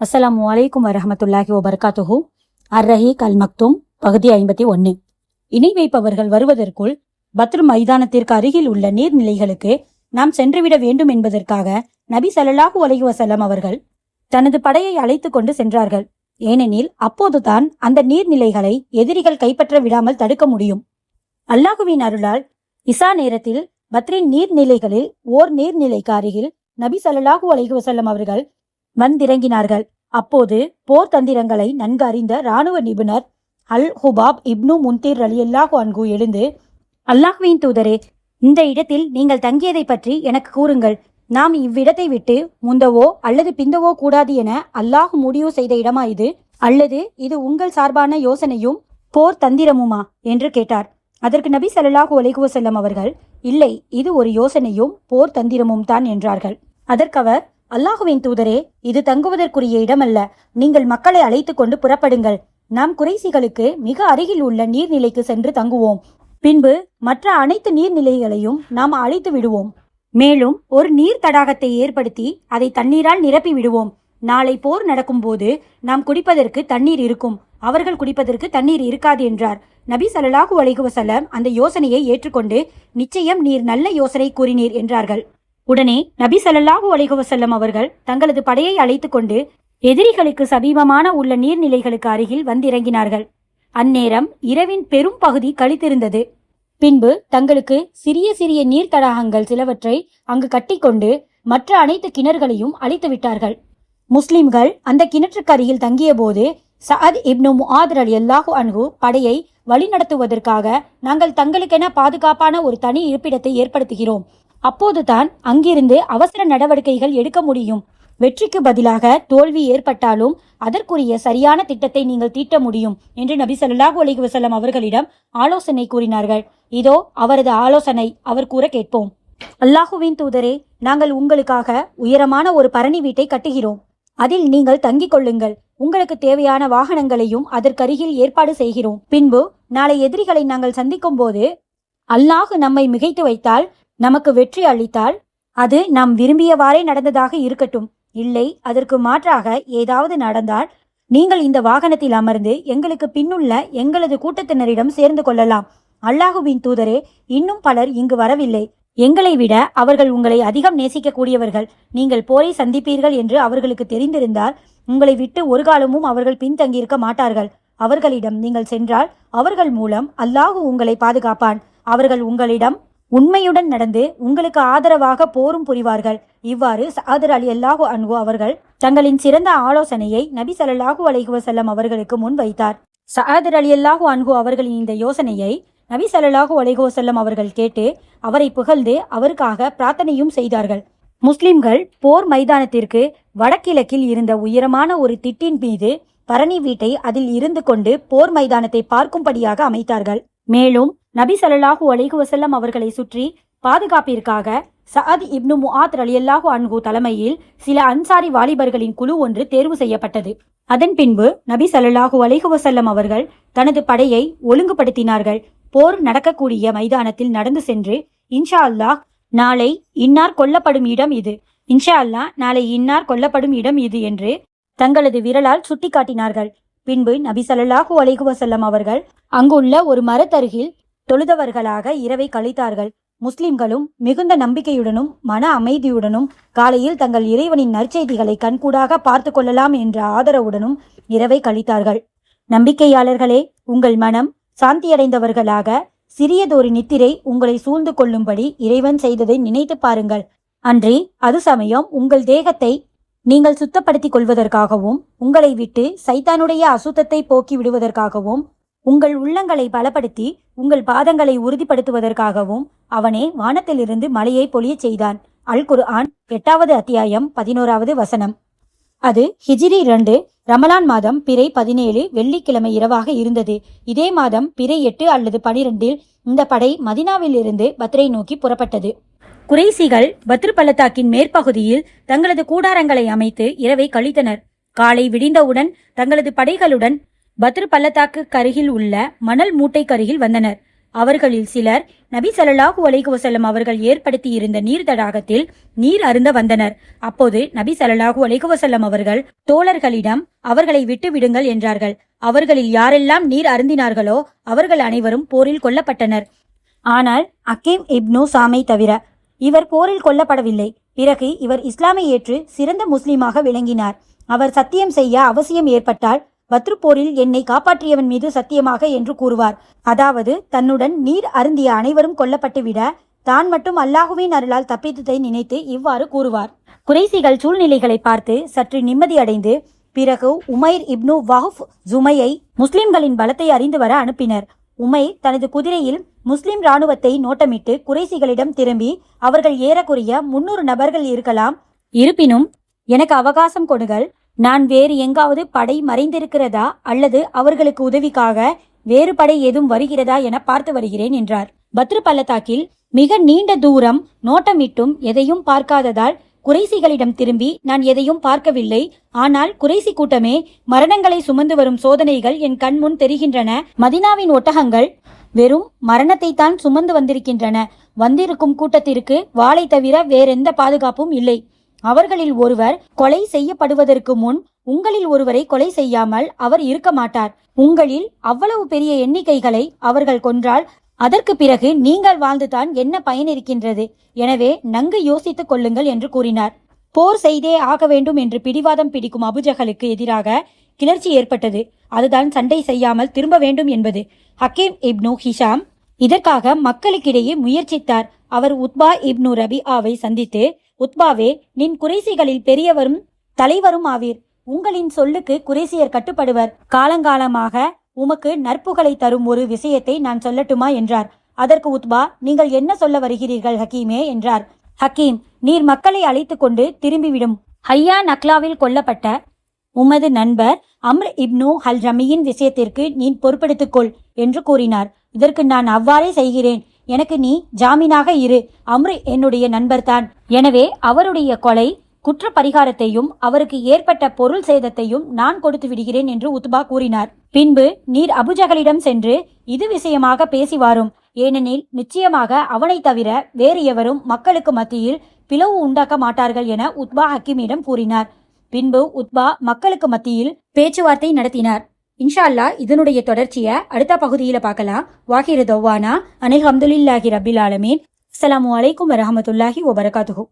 அஸ்ஸலாமு அலைக்கும் வரஹமத்துல்லாஹி வபரகாத்துஹு. அர்-ரஹீக் அல்-மக்தூம் பகுதி 51. இணை வைப்பவர்கள் வருவதற்குள் பத்ர் மைதானத்திற்கு அருகில் உள்ள நீர்நிலைகளுக்கு நாம் சென்றுவிட வேண்டும் என்பதற்காக நபி ஸல்லல்லாஹு அலைஹி வஸல்லம் அவர்கள் தனது படையை அழைத்துக் கொண்டு சென்றார்கள். ஏனெனில் அப்போதுதான் அந்த நீர்நிலைகளை எதிரிகள் கைப்பற்ற விடாமல் தடுக்க முடியும். அல்லாஹுவின் அருளால் இசா நேரத்தில் பத்ரின் நீர்நிலைகளில் ஓர் நீர்நிலைக்கு அருகில் நபி ஸல்லல்லாஹு அலைஹி வஸல்லம் அவர்கள் வந்திறங்கினார்கள். அப்போது போர் தந்திரங்களை நன்கு அறிந்த இராணுவ நிபுணர் அல் ஹுபாப் இப்னு முன்திர் ரலியல்லாஹு அன்ஹு எழுந்து, அல்லாஹ்வின் தூதரே, இந்த இடத்தில் நீங்கள் தங்கியதை பற்றி எனக்கு கூறுங்கள். நாம் இவ்விடத்தை விட்டு முந்தவோ அல்லது பிந்தவோ கூடாது என அல்லாஹ் முடிவு செய்த இடமா இது, அல்லது இது உங்கள் சார்பான யோசனையும் போர் தந்திரமுமா என்று கேட்டார். அதற்கு நபி ஸல்லல்லாஹு அலைஹி வஸல்லம் அவர்கள், இல்லை, இது ஒரு யோசனையும் போர் தந்திரமும் தான் என்றார்கள். அதற்கவர், அல்லாஹுவின் தூதரே, இது தங்குவதற்குரிய இடமல்ல. நீங்கள் மக்களை அழைத்து கொண்டு புறப்படுங்கள். நாம் குறைசிகளுக்கு மிக அருகில் உள்ள நீர்நிலைக்கு சென்று தங்குவோம். பின்பு மற்ற அனைத்து நீர்நிலைகளையும் நாம் அழைத்து விடுவோம். மேலும் ஒரு நீர் தடாகத்தை ஏற்படுத்தி அதை தண்ணீரால் நிரப்பி விடுவோம். நாளை போர் நடக்கும் போது நாம் குடிப்பதற்கு தண்ணீர் இருக்கும், அவர்கள் குடிப்பதற்கு தண்ணீர் இருக்காது என்றார். நபி ஸல்லல்லாஹு அலைஹி வஸல்லம் அந்த யோசனையை ஏற்றுக்கொண்டு, நிச்சயம் நீர் நல்ல யோசனை கூறினீர் என்றார்கள். உடனே நபி ஸல்லல்லாஹு அலைஹி வஸல்லம் அவர்கள் தங்களது படையை அழைத்து கொண்டு எதிரிகளுக்கு சமீபமான உள்ள நீர்நிலைகளுக்கு அருகில் வந்திறங்கினார்கள். அந்நேரம் இரவின் பெரும் பகுதி கழித்திருந்தது. பின்பு தங்களுக்கு சிறிய சிறிய நீர் தடாகங்கள் சிலவற்றை அங்கு கட்டிக்கொண்டு மற்ற அனைத்து கிணறுகளையும் அழித்து விட்டார்கள். முஸ்லிம்கள் அந்த கிணற்றுக்கு அருகில் தங்கிய போது சஅத் இப்னு முஆத் ரலியல்லாஹு அன்ஹு படையை வழிநடத்துவதற்காக, நாங்கள் தங்களுக்கென பாதுகாப்பான ஒரு தனி இருப்பிடத்தை ஏற்படுத்துகிறோம். அப்போதுதான் அங்கிருந்து அவசர நடவடிக்கைகள் எடுக்க முடியும். வெற்றிக்கு பதிலாக தோல்வி ஏற்பட்டாலும் அதற்குரிய சரியான திட்டத்தை நீங்கள் தீட்ட முடியும் என்று நபி ஸல்லல்லாஹு அலைஹி வஸல்லம் அவர்களிடம் ஆலோசனை கூறினார்கள். இதோ அவரது ஆலோசனை, அவர் கூற கேட்போம். அல்லாஹுவின் தூதரே, நாங்கள் உங்களுக்காக உயரமான ஒரு பரணி வீட்டை கட்டுகிறோம். அதில் நீங்கள் தங்கிக் கொள்ளுங்கள். உங்களுக்கு தேவையான வாகனங்களையும் அதற்கருகில் ஏற்பாடு செய்கிறோம். பின்பு நாளை எதிரிகளை நாங்கள் சந்திக்கும் போது அல்லாஹ் நம்மை மிகைத்து வைத்தால், நமக்கு வெற்றி அளித்தால், அது நாம் விரும்பியவாறே நடந்ததாக இருக்கட்டும். இல்லை, அதற்கு மாற்றாக ஏதாவது நடந்தால் நீங்கள் இந்த வாகனத்தில் அமர்ந்து எங்களுக்கு பின்னுள்ள எங்களது கூட்டத்தினரிடம் சேர்ந்து கொள்ளலாம். அல்லாஹுவின் தூதரே, இன்னும் பலர் இங்கு வரவில்லை. எங்களை விட அவர்கள் உங்களை அதிகம் நேசிக்கக்கூடியவர்கள். நீங்கள் போரை சந்திப்பீர்கள் என்று அவர்களுக்கு தெரிந்திருந்தால் உங்களை விட்டு ஒரு காலமும் அவர்கள் பின்தங்கியிருக்க மாட்டார்கள். அவர்களிடம் நீங்கள் சென்றால் அவர்கள் மூலம் அல்லாஹு உங்களை பாதுகாப்பான். அவர்கள் உங்களிடம் உண்மையுடன் நடந்து உங்களுக்கு ஆதரவாக போரும் புரிவார்கள். இவ்வாறு சஅத் ரலியல்லாஹு அன்ஹு அவர்கள் தங்களின் சிறந்த ஆலோசனையை நபி ஸல்லல்லாஹு அலைஹி வஸல்லம் அவர்களுக்கு முன் வைத்தார். சஅத் ரலியல்லாஹு அன்ஹு அவர்களின் இந்த யோசனையை நபி ஸல்லல்லாஹு அலைஹி வஸல்லம் அவர்கள் கேட்டு அவரை புகழ்ந்து அவருக்காக பிரார்த்தனையும் செய்தார்கள். முஸ்லிம்கள் போர் மைதானத்திற்கு வடகிழக்கில் இருந்த உயரமான ஒரு திட்டின் மீது பரணி வீட்டை அதில் இருந்து கொண்டு போர் மைதானத்தை பார்க்கும்படியாக அமைத்தார்கள். மேலும் நபி ஸல்லல்லாஹு அலைஹி வஸல்லம் அவர்களை சுற்றி பாதுகாப்பிற்காக சஅத் இப்னு முஆத் ரலியல்லாஹு அன்ஹு தலைமையில் சில அன்சாரி வாலிபர்களின் குழு ஒன்று தேர்வு செய்யப்பட்டது. அதன் பின்பு நபி ஸல்லல்லாஹு அலைஹி வஸல்லம் அவர்கள் தனது படையை ஒழுங்குபடுத்தினார்கள். போர் நடக்கக்கூடிய மைதானத்தில் நடந்து சென்று, இன்ஷா அல்லாஹ் நாளை இன்னார் கொல்லப்படும் இடம் இது, இன்ஷா அல்லாஹ் நாளை இன்னார் கொல்லப்படும் இடம் இது என்று தங்களது விரலால் சுட்டிக்காட்டினார்கள். பின்பு நபி ஸல்லல்லாஹு அலைஹி வஸல்லம் அவர்கள் அங்குள்ள ஒரு மரத்தருகில் தொழுதவர்களாக இரவை கழித்தார்கள். முஸ்லிம்களும் மிகுந்த நம்பிக்கையுடனும் மன அமைதியுடனும் காலையில் தங்கள் இறைவனின் நற்செய்திகளை கண்கூடாக பார்த்து கொள்ளலாம் என்ற ஆதரவுடனும் இரவை கழித்தார்கள். நம்பிக்கையாளர்களே, உங்கள் மனம் சாந்தியடைந்தவர்களாக சிறியதொரு நித்திரை உங்களை சூழ்ந்து கொள்ளும்படி இறைவன் செய்ததை நினைத்து பாருங்கள். அன்றி அது சமயம் உங்கள் தேகத்தை நீங்கள் சுத்தப்படுத்திக் கொள்வதற்காகவும் உங்களை விட்டு சைத்தானுடைய அசுத்தத்தை போக்கி விடுவதற்காகவும் உங்கள் உள்ளங்களை பலப்படுத்தி உங்கள் பாதங்களை உறுதிப்படுத்துவதற்காகவும் அவனே வானத்திலிருந்து மழையை பொழியச் செய்தான். அல் குர்ஆன் 8வது அத்தியாயம் 11வது வசனம். அது ஹிஜ்ரி 2 ரமலான் மாதம் பிறை 17 வெள்ளிக்கிழமை இரவாக இருந்தது. இதே மாதம் பிறை 8 அல்லது 12 இந்த படை மதினாவில் இருந்து பத்ரை நோக்கி புறப்பட்டது. குறைசிகள் பத்ர் பள்ளத்தாக்கின் மேற்பகுதியில் தங்களது கூடாரங்களை அமைத்து இரவை கழித்தனர். காலை விடிந்தவுடன் தங்களது படைகளுடன் பத்ர் பள்ளத்தாக்கு கருகில் உள்ள மணல் மூட்டைக்கருகில் வந்தனர். அவர்களில் சிலர் நபி ஸல்லல்லாஹு அலைஹி வஸல்லம் அவர்கள் ஏற்படுத்தி இருந்த நீர் தடாகத்தில் நீர் அருந்த வந்தனர். அப்போது நபி ஸல்லல்லாஹு அலைஹி வஸல்லம் அவர்கள் தோழர்களிடம் அவர்களை விட்டு விடுங்கள் என்றார்கள். அவர்களில் யாரெல்லாம் நீர் அருந்தினார்களோ அவர்கள் அனைவரும் போரில் கொல்லப்பட்டனர். ஆனால் அக்கீம் இப்னு சாமை தவிர. இவர் போரில் கொல்லப்படவில்லை. பிறகு இவர் இஸ்லாமை ஏற்று சிறந்த முஸ்லீமாக விளங்கினார். அவர் சத்தியம் செய்ய அவசியம் ஏற்பட்டால் பத்ரு போரில் என்னை காப்பாற்றியவன் மீது சத்தியமாக என்று கூறுவார். அதாவது தன்னுடன் நீர் அருந்திய அனைவரும் கொல்லப்பட்டுவிட தான் மட்டும் அல்லாஹுவின் அருளால் தப்பித்ததை நினைத்து இவ்வாறு கூறுவார். குறைசிகள் சூழ்நிலைகளை பார்த்து சற்று நிம்மதியடைந்து பிறகு உமைர் இப்னு வஹ்ப் ஜுமையை முஸ்லிம்களின் பலத்தை அறிந்து வர அனுப்பினர். உமைர் தனது குதிரையில் முஸ்லிம் இராணுவத்தை நோட்டமிட்டு குறைசிகளிடம் திரும்பி அவர்கள் ஏறக்குறைய 300 நபர்கள் இருக்கலாம். இருப்பினும் எனக்கு அவகாசம் கொடுங்கள். நான் வேறு எங்காவது படை மறைந்திருக்கிறதா அல்லது அவர்களுக்கு உதவிக்காக வேறு படை ஏதும் வருகிறதா என பார்த்து வருகிறேன் என்றார். பத்ரு பள்ளத்தாக்கில் மிக நீண்ட தூரம் நோட்டமிட்டும் எதையும் பார்க்காததால் குறைசிகளிடம் திரும்பி நான் எதையும் பார்க்கவில்லை. ஆனால் குறைசி கூட்டமே, மரணங்களை சுமந்து வரும் சோதனைகள் என் கண் முன் தெரிகின்றன. மதினாவின் ஒட்டகங்கள் வெறும் மரணத்தை தான் சுமந்து வந்திருக்கின்றன. வந்திருக்கும் கூட்டத்திற்கு வாளை தவிர வேறெந்த பாதுகாப்பும் இல்லை. அவர்களில் ஒருவர் கொலை செய்யப்படுவதற்கு முன் உங்களில் ஒருவரை கொலை செய்யாமல் அவர் இருக்க மாட்டார். உங்களில் அவ்வளவு பெரிய எண்ணிக்கைகளை அவர்கள் கொன்றால் அதற்கு பிறகு நீங்கள் வாழ்ந்துதான் என்ன பயன் இருக்கின்றது? எனவே நன்கு யோசித்துக் கொள்ளுங்கள் என்று கூறினார். போர் செய்தே ஆக வேண்டும் என்று பிடிவாதம் பிடிக்கும் அபுஜஹலுக்கு எதிராக கிளர்ச்சி ஏற்பட்டது. அதுதான் சண்டை செய்யாமல் திரும்ப வேண்டும் என்பது. ஹக்கீம் இப்னு ஹிஷாம் இதற்காக மக்களுக்கிடையே முயற்சித்தார். அவர் உத்பா இப்னு ரபிஆவை சந்தித்து, உத்பாவே, நின் குறைசிகளில் பெரியவரும் தலைவரும் ஆவீர். உங்களின் சொல்லுக்கு குறைசியர் கட்டுப்படுவர். காலங்காலமாக உமக்கு நற்புகளை தரும் ஒரு விஷயத்தை நான் சொல்லட்டுமா என்றார். அதற்கு உத்பா, நீங்கள் என்ன சொல்ல வருகிறீர்கள் ஹக்கீமே என்றார். ஹக்கீம், நீர் மக்களை அழைத்து கொண்டு திரும்பிவிடும். ஹையா நக்லாவில் கொல்லப்பட்ட உமது நண்பர் அம்ர் இப்னு ஹல் ரமியின் விஷயத்திற்கு நீ பொறுப்பெடுத்துக்கொள் என்று கூறினார். இதற்கு நான் அவ்வாறே செய்கிறேன். எனக்கு நீ ஜாமீனாக இரு. அம்ர் என்னுடைய நண்பர்தான். எனவே அவருடைய கொலை குற்ற பரிகாரத்தையும் அவருக்கு ஏற்பட்ட பொருள் சேதத்தையும் நான் கொடுத்து விடுகிறேன் என்று உத்பா கூறினார். பின்பு நீர் அபுஜஹலிடம் சென்று இது விஷயமாக பேசி வாரும். ஏனெனில் நிச்சயமாக அவனை தவிர வேறு எவரும் மக்களுக்கு மத்தியில் பிளவு உண்டாக்க மாட்டார்கள் என உத்பா ஹக்கீமிடம் கூறினார். பின்பு உத்பா மக்களுக்கு மத்தியில் பேச்சுவார்த்தை நடத்தினார். இன்ஷா அல்லாஹ் இதனுடைய தொடர்ச்சியை அடுத்த பகுதியில பார்க்கலாம். வாஹிரு தௌவானா அனில் ஹம்துலில்லாஹி ரபில் ஆலமீன். அஸ்ஸலாமு அலைக்கும் வரஹ்மத்துல்லாஹி வபரகாத்துஹு.